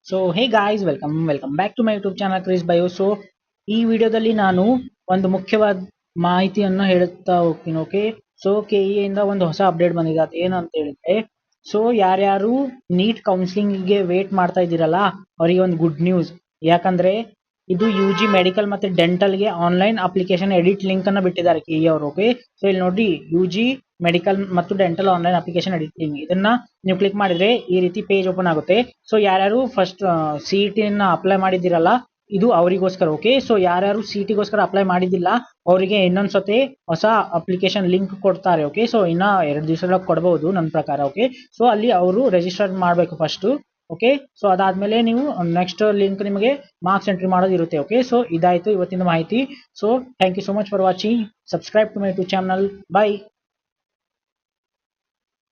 So hey guys, welcome back to my YouTube channel Kris Bio. So ಈ ವಿಡಿಯೋದಲ್ಲಿ ನಾನು ಒಂದು ಮುಖ್ಯವಾದ ಮಾಹಿತಿಯನ್ನು ಹೇಳುತ್ತಾ ಹೋಗ್ತೀನಿ. ಓಕೆ, ಸೊ ಕೆಇಎ ಇಂದ ಒಂದು ಹೊಸ ಅಪ್ಡೇಟ್ ಬಂದಿದೆ. ಅದು ಏನು ಅಂತ ಹೇಳಿದ್ರೆ, ಸೊ ಯಾರ್ಯಾರು ನೀಟ್ ಕೌನ್ಸಿಲಿಂಗ್ಗೆ ವೇಟ್ ಮಾಡ್ತಾ ಇದ್ದೀರಲ್ಲ, ಅವರಿಗೆ ಒಂದು ಗುಡ್ ನ್ಯೂಸ್. ಯಾಕಂದ್ರೆ ಇದು UG ಮೆಡಿಕಲ್ ಮತ್ತೆ ಡೆಂಟಲ್ಗೆ ಆನ್ಲೈನ್ ಅಪ್ಲಿಕೇಶನ್ ಎಡಿಟ್ ಲಿಂಕ್ ಅನ್ನ ಬಿಟ್ಟಿದ್ದಾರೆ ಕೆಇಎ ಅವರು. ಓಕೆ, ಸೊ ಇಲ್ಲಿ ನೋಡಿ, UG ಮೆಡಿಕಲ್ ಮತ್ತು dental online application edit link, ಇದನ್ನ ನೀವು ಕ್ಲಿಕ್ ಮಾಡಿದ್ರೆ ಈ ರೀತಿ ಪೇಜ್ ಓಪನ್ ಆಗುತ್ತೆ. ಸೊ ಯಾರ್ಯಾರು ಫಸ್ಟ್ CET ಅಪ್ಲೈ ಮಾಡಿದಿರಲ್ಲ, ಇದು ಅವರಿಗೋಸ್ಕರ. ಓಕೆ, ಸೊ ಯಾರ್ಯಾರು CET ಅಪ್ಲೈ ಮಾಡಿದ್ದಿಲ್ಲ ಅವರಿಗೆ ಇನ್ನೊಂದ್ಸತಿ ಹೊಸ ಅಪ್ಲಿಕೇಶನ್ ಲಿಂಕ್ ಕೊಡ್ತಾರೆ. ಓಕೆ, ಸೊ ಇನ್ನ 2 ದಿವಸದೊಳಗೆ ಕೊಡಬಹುದು ನನ್ನ ಪ್ರಕಾರ. ಓಕೆ, ಸೊ ಅಲ್ಲಿ ಅವರು ರಿಜಿಸ್ಟರ್ ಮಾಡಬೇಕು ಫಸ್ಟ್. ಓಕೆ, ಸೊ ಅದಾದ್ಮೇಲೆ ನೀವು ನೆಕ್ಸ್ಟ್ ಲಿಂಕ್ ನಿಮಗೆ ಮಾರ್ಕ್ಸ್ ಎಂಟ್ರಿ ಮಾಡೋದು ಇರುತ್ತೆ. ಓಕೆ, ಸೊ ಇದಾಯ್ತು ಇವತ್ತಿನ ಮಾಹಿತಿ. So thank you so much for watching. Subscribe to my YouTube channel. By.